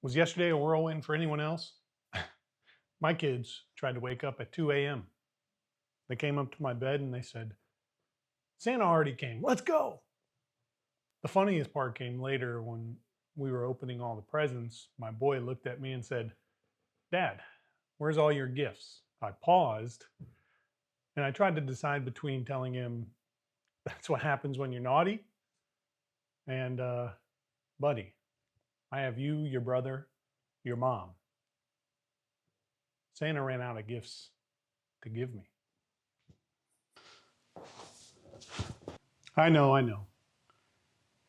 Was yesterday a whirlwind for anyone else? My kids tried to wake up at 2 a.m. They came up to my bed and they said, Santa already came. Let's go. The funniest part came later when we were opening all the presents. My boy looked at me and said, Dad, where's all your gifts? I paused and I tried to decide between telling him that's what happens when you're naughty and, buddy, I have you, your brother, your mom. Santa ran out of gifts to give me. I know, I know.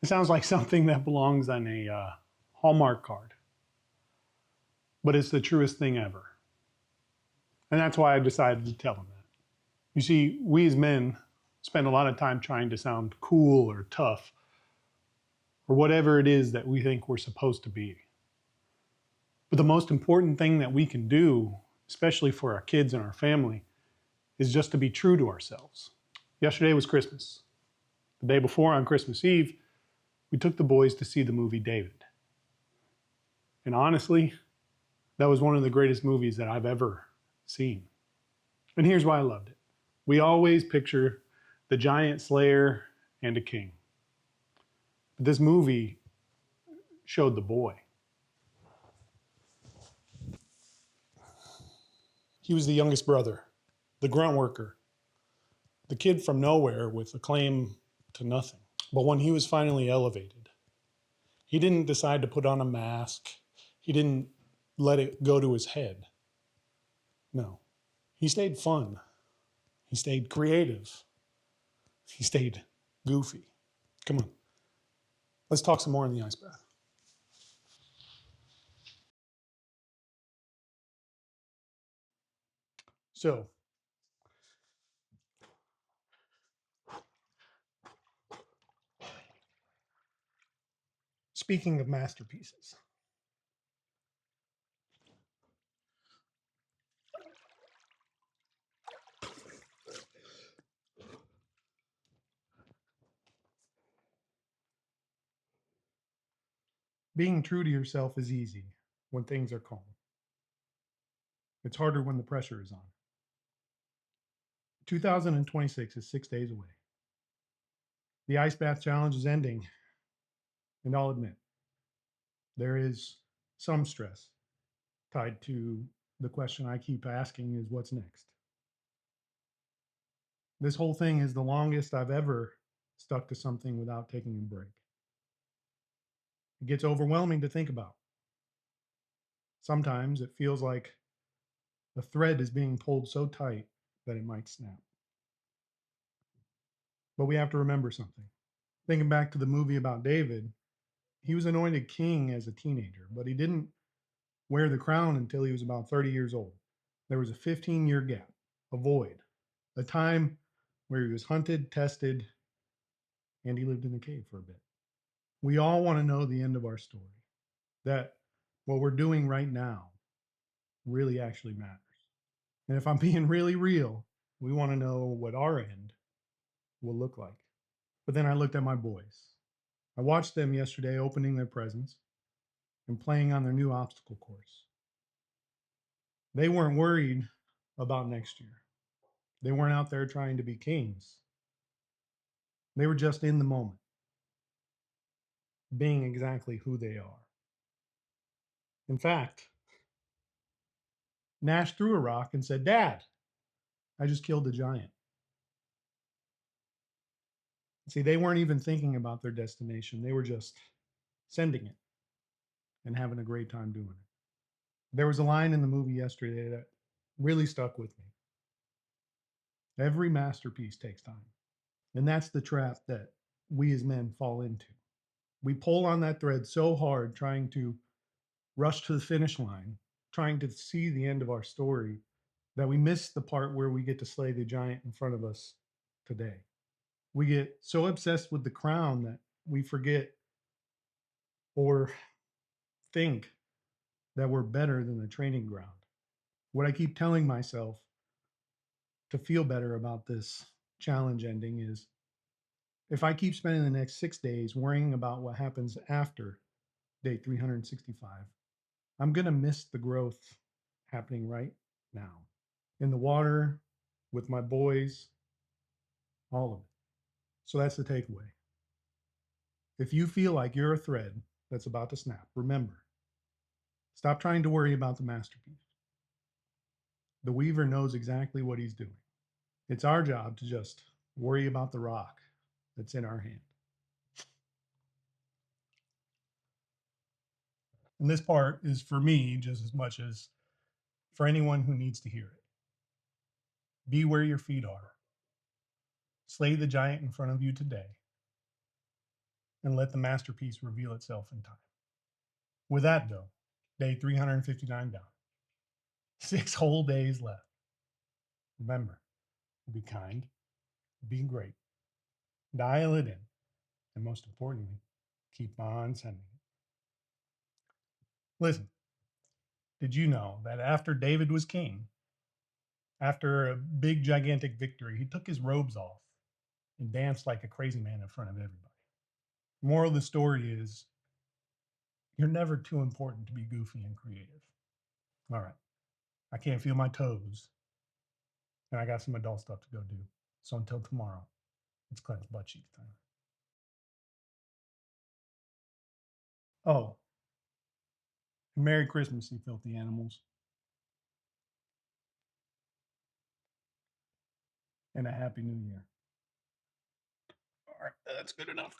It sounds like something that belongs on a Hallmark card, but it's the truest thing ever. And that's why I decided to tell him that. You see, we as men spend a lot of time trying to sound cool or tough or whatever it is that we think we're supposed to be. But the most important thing that we can do, especially for our kids and our family, is just to be true to ourselves. Yesterday was Christmas. The day before, on Christmas Eve, we took the boys to see the movie David. And honestly, that was one of the greatest movies that I've ever seen. And here's why I loved it. We always picture the giant slayer and a king. But this movie showed the boy. He was the youngest brother, the grunt worker, the kid from nowhere with a claim to nothing. But when he was finally elevated, he didn't decide to put on a mask. He didn't let it go to his head. No, he stayed fun. He stayed creative. He stayed goofy. Come on, let's talk some more in the ice bath. So, speaking of masterpieces, being true to yourself is easy when things are calm. It's harder when the pressure is on. 2026 is 6 days away. The ice bath challenge is ending, and I'll admit, there is some stress tied to the question I keep asking is what's next? This whole thing is the longest I've ever stuck to something without taking a break. It gets overwhelming to think about. Sometimes it feels like the thread is being pulled so tight that it might snap. But we have to remember something. Thinking back to the movie about David, he was anointed king as a teenager, but he didn't wear the crown until he was about 30 years old. There was a 15-year gap, a void, a time where he was hunted, tested, and he lived in a cave for a bit. We all want to know the end of our story, that what we're doing right now really actually matters. And if I'm being really real, we want to know what our end will look like. But then I looked at my boys. I watched them yesterday opening their presents and playing on their new obstacle course. They weren't worried about next year. They weren't out there trying to be kings. They were just in the moment, being exactly who they are. In fact, Nash threw a rock and said, Dad, I just killed a giant. See, they weren't even thinking about their destination. They were just sending it and having a great time doing it. There was a line in the movie yesterday that really stuck with me. Every masterpiece takes time. And that's the trap that we as men fall into. We pull on that thread so hard, trying to rush to the finish line, trying to see the end of our story, that we miss the part where we get to slay the giant in front of us today. We get so obsessed with the crown that we forget or think that we're better than the training ground. What I keep telling myself to feel better about this challenge ending is if I keep spending the next 6 days worrying about what happens after day 365, I'm going to miss the growth happening right now in the water with my boys, all of it. So that's the takeaway. If you feel like you're a thread that's about to snap, remember, stop trying to worry about the masterpiece. The weaver knows exactly what he's doing. It's our job to just worry about the rock that's in our hand. And this part is for me just as much as for anyone who needs to hear it. Be where your feet are. Slay the giant in front of you today and let the masterpiece reveal itself in time. With that, though, day 359 down, 6 whole days left. Remember, be kind, be great, dial it in, and most importantly, keep on sending it. Listen, did you know that after David was king, after a big, gigantic victory, he took his robes off and danced like a crazy man in front of everybody? The moral of the story is you're never too important to be goofy and creative. All right, I can't feel my toes, and I got some adult stuff to go do. So until tomorrow, it's clenched butt cheeks time. Oh, Merry Christmas, you filthy animals, and a Happy New Year. All right, that's good enough.